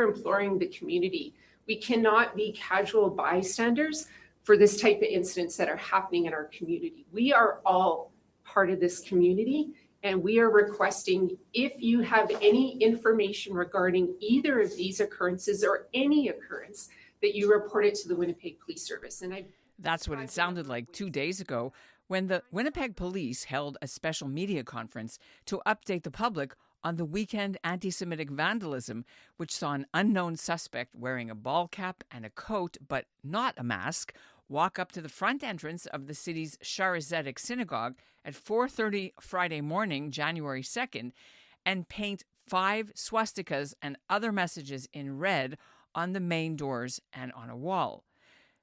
are imploring the community. We cannot be casual bystanders for this type of incidents that are happening in our community. We are all part of this community, and we are requesting, if you have any information regarding either of these occurrences or any occurrence, that you report it to the Winnipeg Police Service. And that's what it sounded like 2 days ago when the Winnipeg Police held a special media conference to update the public on the weekend anti-Semitic vandalism, which saw an unknown suspect wearing a ball cap and a coat, but not a mask, walk up to the front entrance of the city's Shaarey Zedek synagogue at 4:30 Friday morning, January 2nd, and paint 5 swastikas and other messages in red on the main doors and on a wall.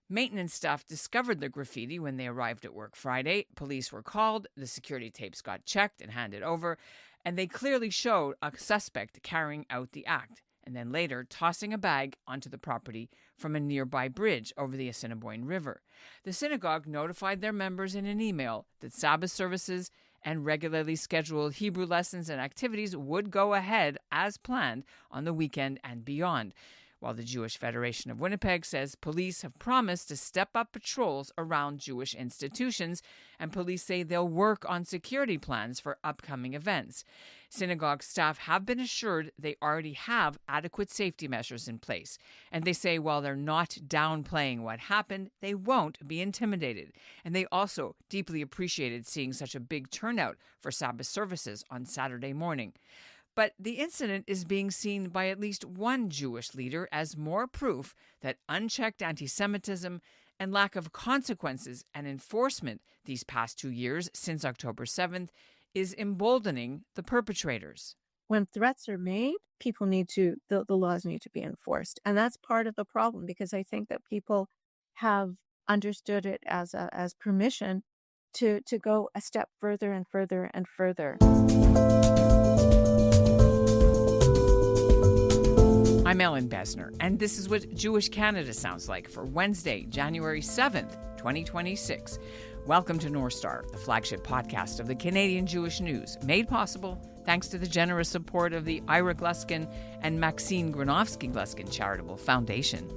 Maintenance staff discovered the graffiti when they arrived at work Friday. Police were called, the security tapes got checked and handed over, and they clearly showed a suspect carrying out the act, and then later tossing a bag onto the property from a nearby bridge over the Assiniboine River. The synagogue notified their members in an email that Sabbath services and regularly scheduled Hebrew lessons and activities would go ahead as planned on the weekend and beyond, while the Jewish Federation of Winnipeg says police have promised to step up patrols around Jewish institutions, and police say they'll work on security plans for upcoming events. Synagogue staff have been assured they already have adequate safety measures in place, and they say while they're not downplaying what happened, they won't be intimidated. And they also deeply appreciated seeing such a big turnout for Sabbath services on Saturday morning. But the incident is being seen by at least one Jewish leader as more proof that unchecked antisemitism and lack of consequences and enforcement these past 2 years since October 7th is emboldening the perpetrators. When threats are made, people need to, the laws need to be enforced. And that's part of the problem, because I think that people have understood it as permission to go a step further and further and further. I'm Ellen Besner, and this is what Jewish Canada sounds like for Wednesday, January 7th, 2026. Welcome to North Star, the flagship podcast of the Canadian Jewish News, made possible thanks to the generous support of the Ira Gluskin and Maxine Granovsky-Gluskin Charitable Foundation.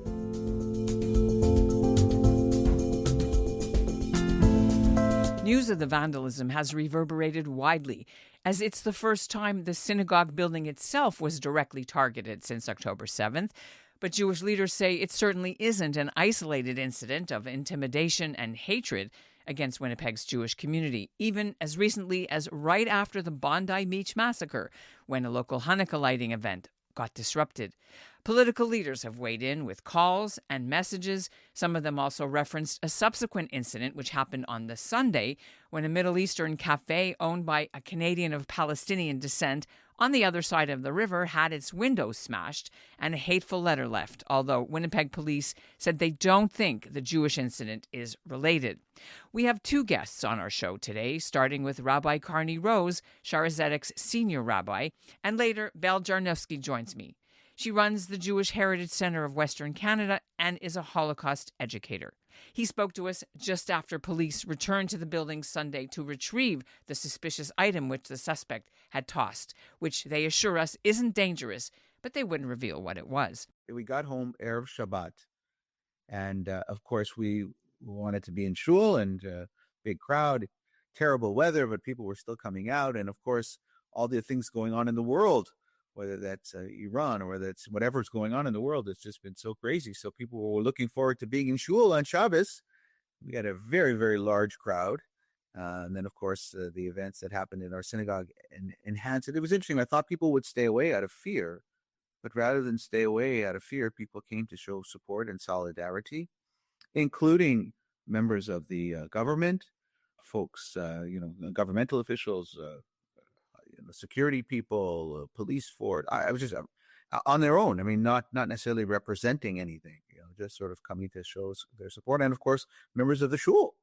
News of the vandalism has reverberated widely, as it's the first time the synagogue building itself was directly targeted since October 7th. But Jewish leaders say it certainly isn't an isolated incident of intimidation and hatred against Winnipeg's Jewish community, even as recently as right after the Bondi Beach massacre, when a local Hanukkah lighting event got disrupted. Political leaders have weighed in with calls and messages. Some of them also referenced a subsequent incident which happened on the Sunday when a Middle Eastern cafe owned by a Canadian of Palestinian descent on the other side of the river had its windows smashed and a hateful letter left, although Winnipeg police said they don't think the Jewish incident is related. We have 2 guests on our show today, starting with Rabbi Carney Rose, Shaarey Zedek's senior rabbi, and later Belle Jarnowski joins me. She runs the Jewish Heritage Center of Western Canada and is a Holocaust educator. He spoke to us just after police returned to the building Sunday to retrieve the suspicious item which the suspect had tossed, which they assure us isn't dangerous, but they wouldn't reveal what it was. We got home Erev Shabbat, and of course we wanted to be in shul, and big crowd, terrible weather, but people were still coming out, and of course all the things going on in the world, whether that's Iran or whether it's whatever's going on in the world, it's just been so crazy. So people were looking forward to being in shul on Shabbos. We had a very, very large crowd. And then, of course, the events that happened in our synagogue enhanced it. It was interesting. I thought people would stay away out of fear, but rather than stay away out of fear, people came to show support and solidarity, including members of the government, folks, governmental officials, security people, police force. I was just on their own. I mean, not necessarily representing anything, just sort of coming to show their support. And of course, members of the shul.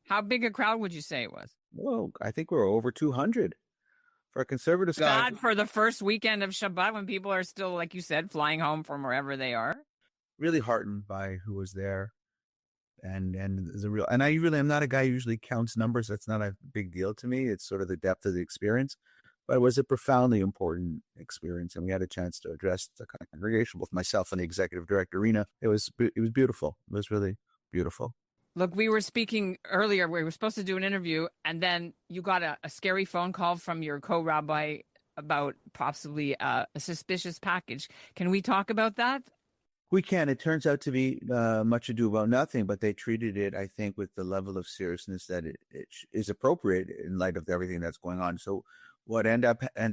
How big a crowd would you say it was? Well, I think we're over 200 for a conservative. God, for the first weekend of Shabbat, when people are still, like you said, flying home from wherever they are. Really heartened by who was there. And I really am not a guy who usually counts numbers. That's not a big deal to me. It's sort of the depth of the experience. But it was a profoundly important experience, and we had a chance to address the congregation, both myself and the executive director, Rena. It was beautiful. It was really beautiful. Look, we were speaking earlier. We were supposed to do an interview, and then you got a scary phone call from your co-rabbi about possibly a suspicious package. Can we talk about that? We can. It turns out to be much ado about nothing, but they treated it, I think, with the level of seriousness that it is appropriate in light of everything that's going on. So what ended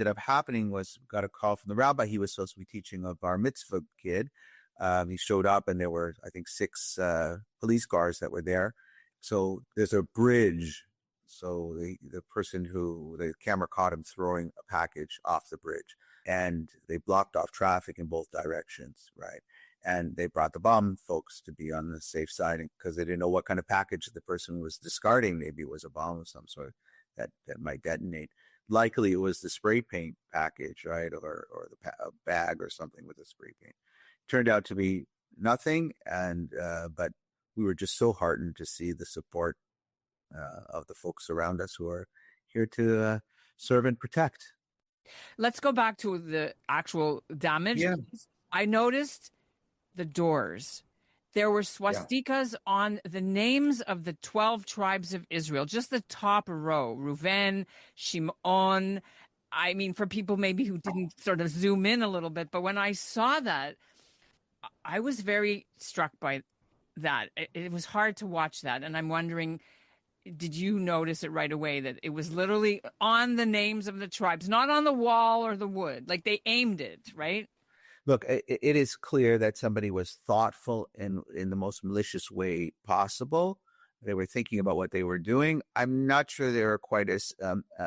up happening was got a call from the rabbi. He was supposed to be teaching a bar mitzvah kid. He showed up, and there were, I think, 6 police cars that were there. So there's a bridge. So the person the camera caught him throwing a package off the bridge, and they blocked off traffic in both directions, right? And they brought the bomb folks to be on the safe side because they didn't know what kind of package the person was discarding. Maybe it was a bomb of some sort that might detonate. Likely it was the spray paint package, right? Or the bag or something with the spray paint. Turned out to be nothing. And, but we were just so heartened to see the support of the folks around us who are here to serve and protect. Let's go back to the actual damage. Yeah. I noticed the doors. There were swastikas on the names of the 12 tribes of Israel, just the top row, Reuven, Shimon. I mean, for people maybe who didn't sort of zoom in a little bit, but when I saw that, I was very struck by that. It was hard to watch that. And I'm wondering, did you notice it right away that it was literally on the names of the tribes, not on the wall or the wood? Like they aimed it, right? Look, it is clear that somebody was thoughtful in the most malicious way possible. They were thinking about what they were doing. I'm not sure they were quite as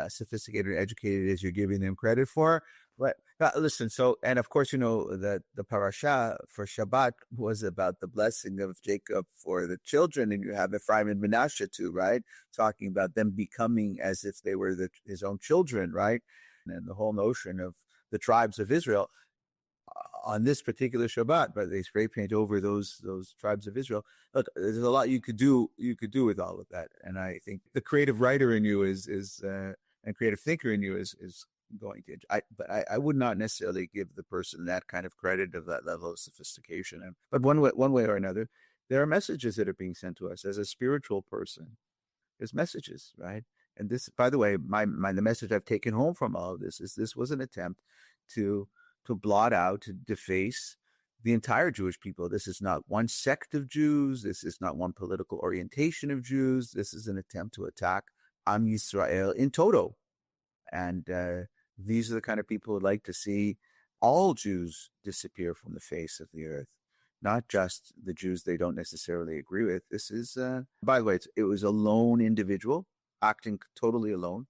sophisticated and educated as you're giving them credit for. But listen, and of course, you know that the parasha for Shabbat was about the blessing of Jacob for the children, and you have Ephraim and Manasseh too, right? Talking about them becoming as if they were his own children, right? And the whole notion of the tribes of Israel on this particular Shabbat, but they spray paint over those tribes of Israel. Look, there's a lot you could do with all of that, and I think the creative writer in you is and creative thinker in you is going to. But I would not necessarily give the person that kind of credit of that level of sophistication. But one way or another, there are messages that are being sent to us as a spiritual person. There's messages, right? And this, by the way, the message I've taken home from all of this is this was an attempt to blot out, to deface the entire Jewish people. This is not one sect of Jews. This is not one political orientation of Jews. This is an attempt to attack Am Yisrael in toto. And these are the kind of people who'd like to see all Jews disappear from the face of the earth, not just the Jews they don't necessarily agree with. This is, by the way, it was a lone individual acting totally alone.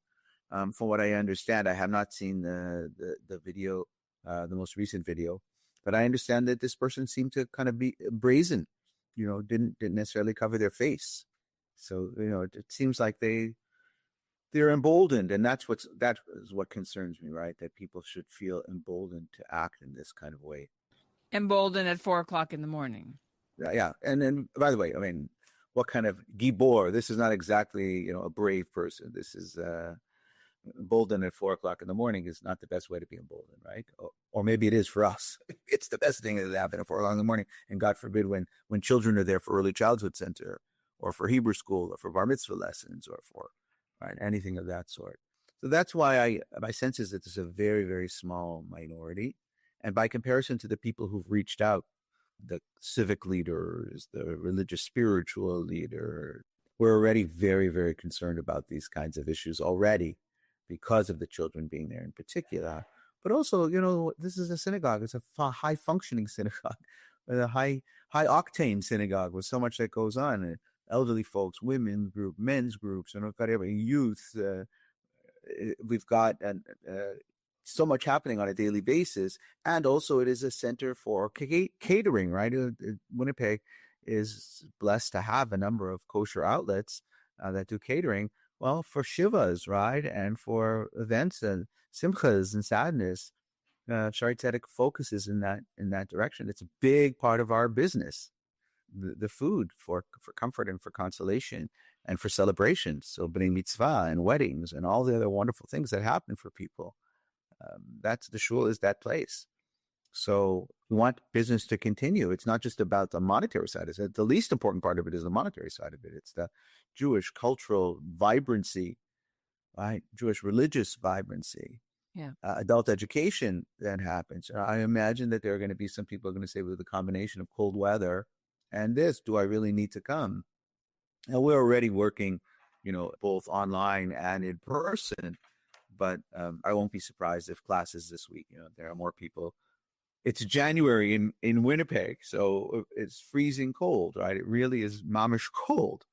From what I understand, I have not seen the video, the most recent video, but I understand that this person seemed to kind of be brazen, didn't necessarily cover their face. So, it seems like they're emboldened, and that is what concerns me, right? That people should feel emboldened to act in this kind of way. Emboldened at 4:00 in the morning. Yeah. And then, by the way, I mean, what kind of gibor? This is not exactly, a brave person. This is emboldened at 4:00 in the morning is not the best way to be emboldened, right? Or maybe it is for us. It's the best thing that happened at 4:00 in the morning. And God forbid when children are there for early childhood center, or for Hebrew school, or for bar mitzvah lessons, or for anything of that sort. So that's why my sense is that there's a very, very small minority. And by comparison to the people who've reached out, the civic leaders, the religious spiritual leader, we're already very, very concerned about these kinds of issues already because of the children being there in particular. But also, this is a synagogue. It's a high functioning synagogue, a high octane synagogue with so much that goes on. Elderly folks, women group, men's groups, youth. We've got so much happening on a daily basis. And also it is a center for catering, right? Winnipeg is blessed to have a number of kosher outlets that do catering. Well, for Shivas, right? And for events and simchas and sadness, Shaarey Zedek focuses in that direction. It's a big part of our business. The food for comfort and for consolation and for celebrations. So bnei mitzvah and weddings and all the other wonderful things that happen for people. That's the shul is that place. So we want business to continue. It's not just about the monetary side. It's the least important part of it is the monetary side of it. It's the Jewish cultural vibrancy, right? Jewish religious vibrancy, adult education that happens. I imagine that there are going to be some people are going to say, with the combination of cold weather and this, do I really need to come? And we're already working, both online and in person. But I won't be surprised if classes this week, there are more people. It's January in Winnipeg, so it's freezing cold, right? It really is mamish cold.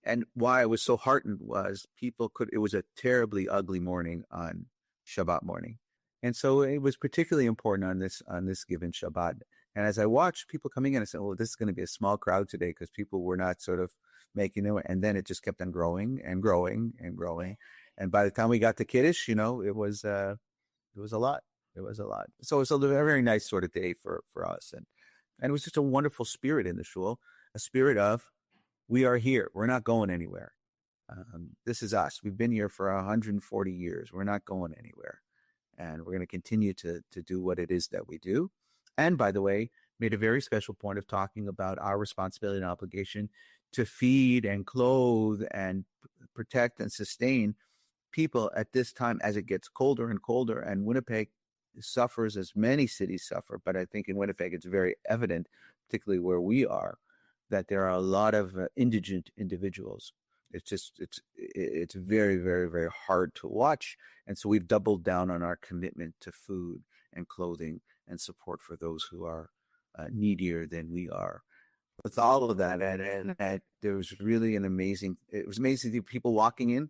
And why I was so heartened was it was a terribly ugly morning on Shabbat morning. And so it was particularly important on this given Shabbat. And as I watched people coming in, I said, well, this is going to be a small crowd today because people were not sort of making it. And then it just kept on growing and growing and growing. And by the time we got to Kiddush, it was a lot. It was a lot. So it's a very nice sort of day for us. And it was just a wonderful spirit in the shul, a spirit of, we are here. We're not going anywhere. This is us. We've been here for 140 years. We're not going anywhere. And we're going to continue to do what it is that we do. And by the way, made a very special point of talking about our responsibility and obligation to feed and clothe and protect and sustain people at this time as it gets colder and colder. And Winnipeg suffers as many cities suffer. But I think in Winnipeg, it's very evident, particularly where we are, that there are a lot of indigent individuals. It's very, very, very hard to watch. And so we've doubled down on our commitment to food and clothing and support for those who are needier than we are. With all of that, and there was really it was amazing to see people walking in,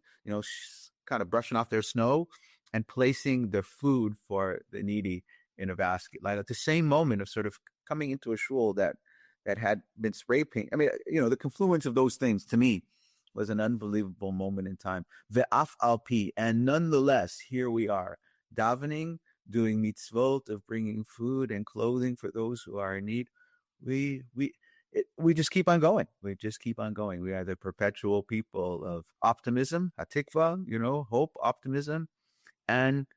kind of brushing off their snow and placing the food for the needy in a basket. Like at the same moment of sort of coming into a shul that had been spray painted. I mean, the confluence of those things to me was an unbelievable moment in time. Ve'af al pi, and nonetheless, here we are, davening, doing mitzvot of bringing food and clothing for those who are in need. We just keep on going. We just keep on going. We are the perpetual people of optimism, hatikva, hope, optimism, and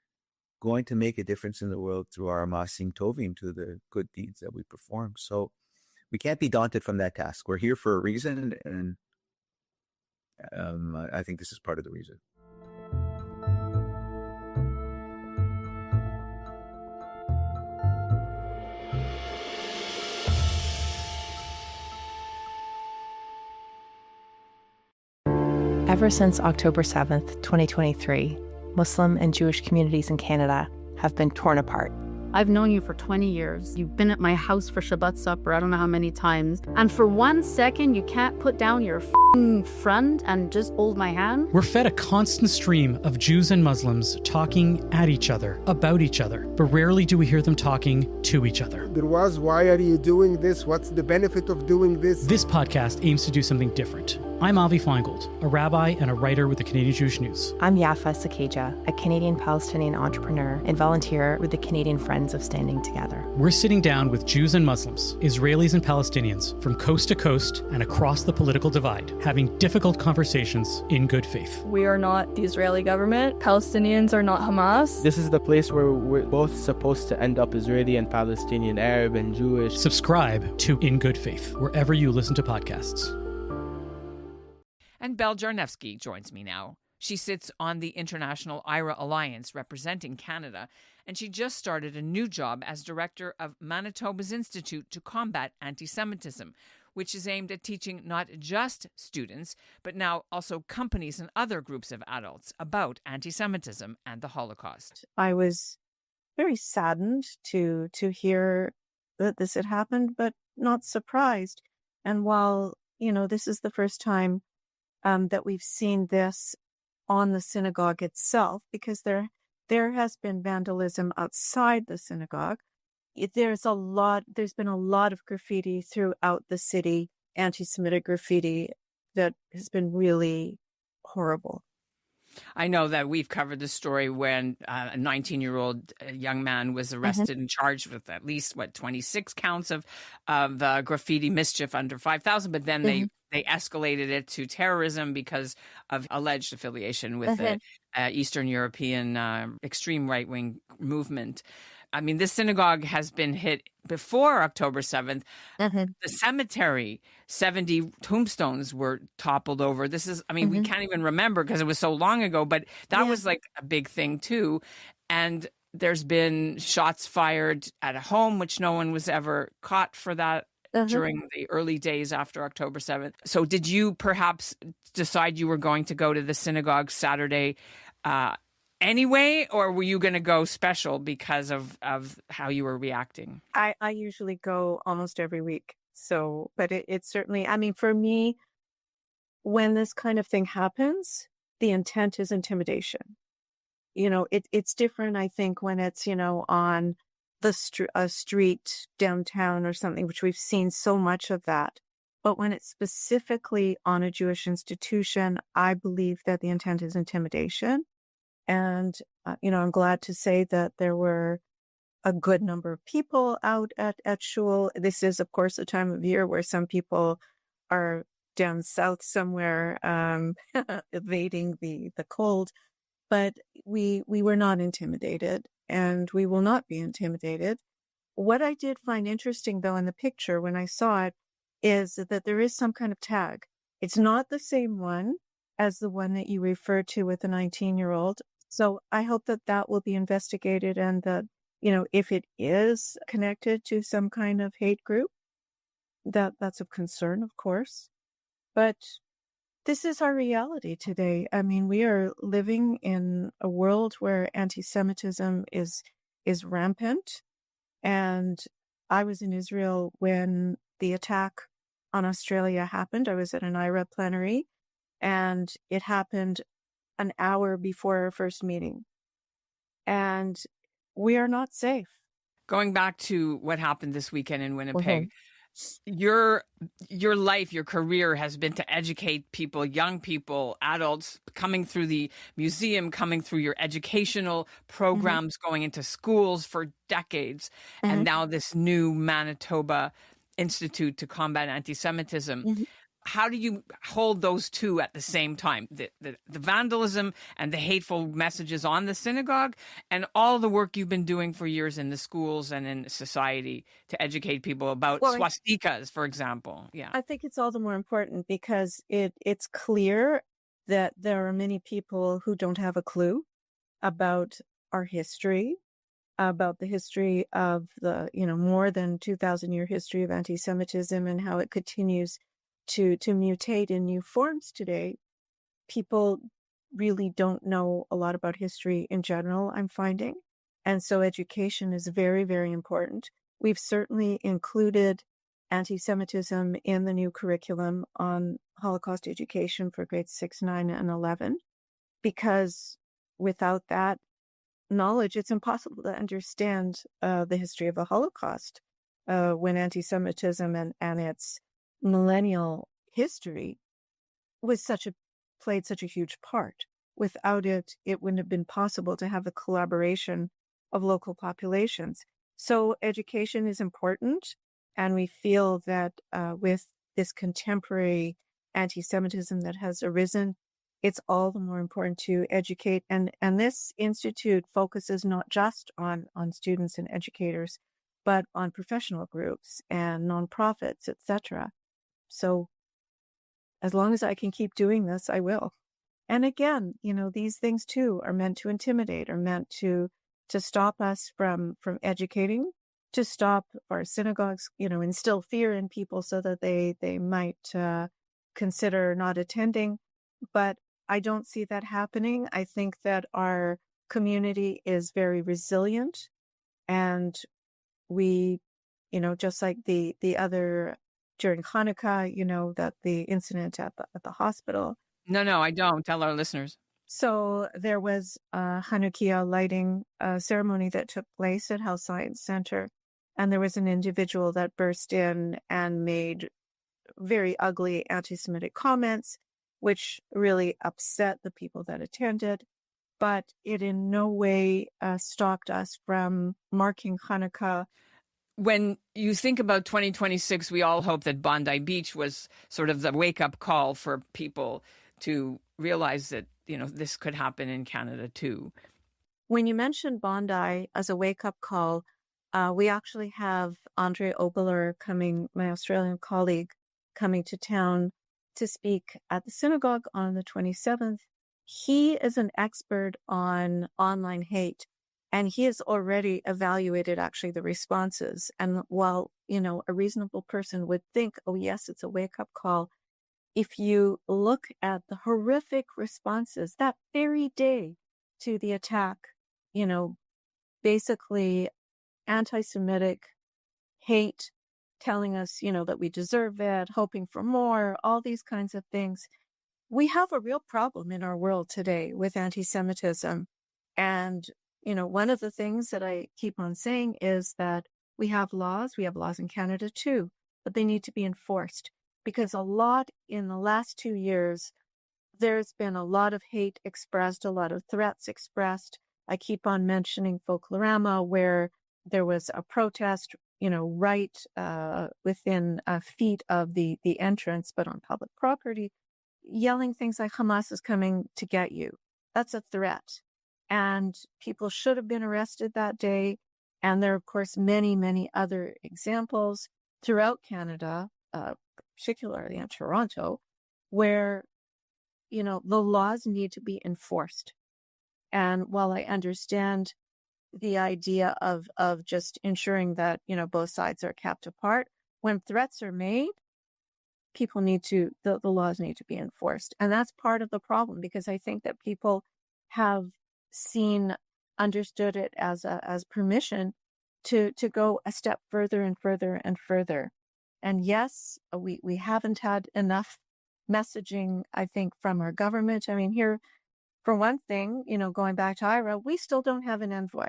going to make a difference in the world through our masim tovim, to the good deeds that we perform. So we can't be daunted from that task. We're here for a reason, and I think this is part of the reason. Ever since October 7th, 2023, Muslim and Jewish communities in Canada have been torn apart. I've known you for 20 years. You've been at my house for Shabbat supper, I don't know how many times. And for 1 second, you can't put down your friend and just hold my hand? We're fed a constant stream of Jews and Muslims talking at each other, about each other, but rarely do we hear them talking to each other. There was, why are you doing this? What's the benefit of doing this? This podcast aims to do something different. I'm Avi Feingold, a rabbi and a writer with the Canadian Jewish News. I'm Yafa Sakeja, a Canadian-Palestinian entrepreneur and volunteer with the Canadian Friends of Standing Together. We're sitting down with Jews and Muslims, Israelis and Palestinians from coast to coast and across the political divide, having difficult conversations in good faith. We are not the Israeli government. Palestinians are not Hamas. This is the place where we're both supposed to end up, Israeli and Palestinian, Arab and Jewish. Subscribe to In Good Faith, wherever you listen to podcasts. And Belle Jarnevsky joins me now. She sits on the International IRA Alliance representing Canada, and she just started a new job as director of Manitoba's Institute to Combat Antisemitism, which is aimed at teaching not just students, but now also companies and other groups of adults about antisemitism and the Holocaust. I was very saddened to hear that this had happened, but not surprised. And while, this is the first time that we've seen this on the synagogue itself, because there has been vandalism outside the synagogue. There's been a lot of graffiti throughout the city, anti-Semitic graffiti, that has been really horrible. I know that we've covered the story when a 19-year-old young man was arrested and charged with at least 26 counts of graffiti mischief under 5,000, but then they escalated it to terrorism because of alleged affiliation with the Eastern European extreme right-wing movement. I mean, this synagogue has been hit before October 7th. The cemetery, 70 tombstones were toppled over. This is, I mean, we can't even remember because it was so long ago, but that was like a big thing too. And there's been shots fired at a home, which no one was ever caught for that during the early days after October 7th. So did you perhaps decide you were going to go to the synagogue Saturday anyway, or were you going to go special because of how you were reacting? I usually go almost every week. So, but it's certainly, I mean, for me, when this kind of thing happens, the intent is intimidation. You know, it's different, I think, when it's, you know, on a street downtown or something, which we've seen so much of that. But when it's specifically on a Jewish institution, I believe that the intent is intimidation. And, you know, I'm glad to say that there were a good number of people out at shul. This is, of course, a time of year where some people are down south somewhere, evading the cold. But we were not intimidated, and we will not be intimidated. What I did find interesting, though, in the picture when I saw it, is that there is some kind of tag. It's not the same one as the one that you referred to with the 19-year-old. So I hope that that will be investigated, and that, you know, if it is connected to some kind of hate group, that's of concern, of course. But this is our reality today. I mean, we are living in a world where anti-Semitism is rampant. And I was in Israel when the attack on Australia happened. I was at an IRA plenary, and it happened an hour before our first meeting. And we are not safe. Going back to what happened this weekend in Winnipeg, your life, your career has been to educate people, young people, adults, coming through the museum, coming through your educational programs, going into schools for decades. And now this new Manitoba Institute to Combat Antisemitism. How do you hold those two at the same time? The vandalism and the hateful messages on the synagogue, and all the work you've been doing for years in the schools and in society to educate people about swastikas, for example. Yeah, I think it's all the more important because it's clear that there are many people who don't have a clue about our history, about the history of the, you know, more than 2,000-year history of anti-Semitism and how it continues to mutate in new forms today. People really don't know a lot about history in general, I'm finding. And so education is very, very important. We've certainly included anti-Semitism in the new curriculum on Holocaust education for grades 6, 9, and 11, because without that knowledge, it's impossible to understand the history of the Holocaust when anti-Semitism and its millennial history played such a huge part. Without it, it wouldn't have been possible to have the collaboration of local populations. So education is important, and we feel that with this contemporary anti-Semitism that has arisen, it's all the more important to educate. And this institute focuses not just on students and educators, but on professional groups and nonprofits, etc. So as long as I can keep doing this, I will. And again, you know, these things too are meant to intimidate, are meant to stop us from educating, to stop our synagogues, you know, instill fear in people so that they might consider not attending. But I don't see that happening. I think that our community is very resilient, and we, you know, just like the other during Hanukkah, you know, that the incident at the hospital. No, I don't. Tell our listeners. So there was a Hanukkah lighting ceremony that took place at Health Science Center, and there was an individual that burst in and made very ugly anti-Semitic comments. which really upset the people that attended. But it in no way stopped us from marking Hanukkah. When you think about 2026, we all hope that Bondi Beach was sort of the wake-up call for people to realize that, this could happen in Canada too. When you mention Bondi as a wake-up call, we actually have Andre Obeler coming, my Australian colleague, coming to town to speak at the synagogue on the 27th. He is an expert on online hate, and he has already evaluated actually the responses. And while, a reasonable person would think, oh, yes, it's a wake-up call, if you look at the horrific responses that very day to the attack, basically anti-Semitic hate, telling us, that we deserve it, hoping for more, all these kinds of things. We have a real problem in our world today with anti-Semitism. And, one of the things that I keep on saying is that we have laws in Canada too, but they need to be enforced, because a lot in the last 2 years, there's been a lot of hate expressed, a lot of threats expressed. I keep on mentioning Folklorama, where there was a protest, right within feet of the entrance, but on public property, yelling things like Hamas is coming to get you. That's a threat. And people should have been arrested that day. And there are, of course, many, many other examples throughout Canada, particularly in Toronto, where, the laws need to be enforced. And while I understand the idea of just ensuring that, both sides are kept apart, when threats are made, the laws need to be enforced. And that's part of the problem, because I think that people have understood it as permission to go a step further and further and further. And yes, we haven't had enough messaging, I think, from our government. I mean, here, for one thing, going back to Ira, we still don't have an envoy.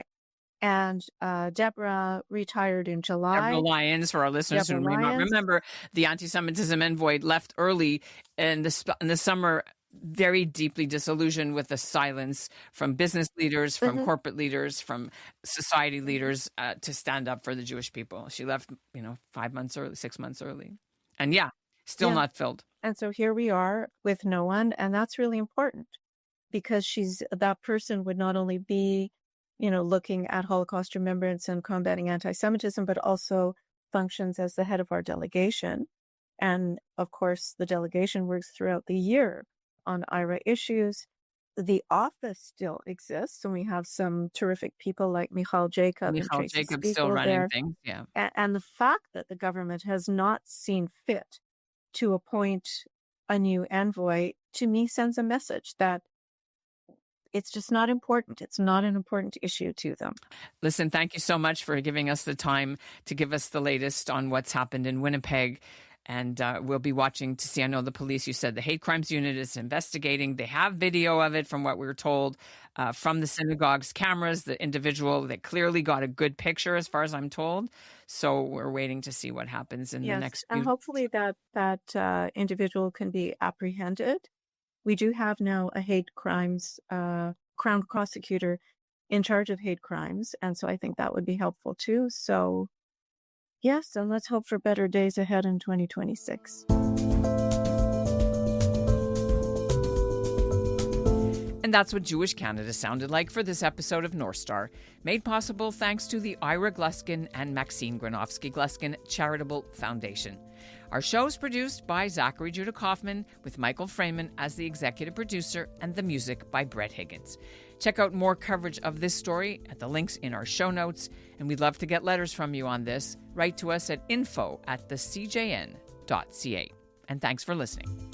And Deborah retired in July. Deborah Lyons, for our listeners who may not remember, the anti-Semitism envoy left early in the summer, very deeply disillusioned with the silence from business leaders, from corporate leaders, from society leaders to stand up for the Jewish people. She left, 5 months early, 6 months early. And still not filled. And so here we are with no one. And that's really important, because that person would not only be, looking at Holocaust remembrance and combating anti-Semitism, but also functions as the head of our delegation. And of course, the delegation works throughout the year on IRA issues. The office still exists, and we have some terrific people like Michal Jacob. Michal Jacob still running things, yeah. And the fact that the government has not seen fit to appoint a new envoy, to me, sends a message that it's just not important. It's not an important issue to them. Listen, thank you so much for giving us the time to give us the latest on what's happened in Winnipeg. And we'll be watching to see. I know the police, you said the hate crimes unit is investigating. They have video of it, from what we were told, from the synagogue's cameras. The individual that clearly got a good picture, as far as I'm told. So we're waiting to see what happens in the next few. And hopefully that individual can be apprehended. We do have now a hate crimes crown prosecutor in charge of hate crimes. And so I think that would be helpful too. So yes, and let's hope for better days ahead in 2026. And that's what Jewish Canada sounded like for this episode of North Star, made possible thanks to the Ira Gluskin and Maxine Granovsky-Gluskin Charitable Foundation. Our show is produced by Zachary Judah Kaufman, with Michael Freeman as the executive producer, and the music by Brett Higgins. Check out more coverage of this story at the links in our show notes, and we'd love to get letters from you on this. Write to us at info@thecjn.ca. And thanks for listening.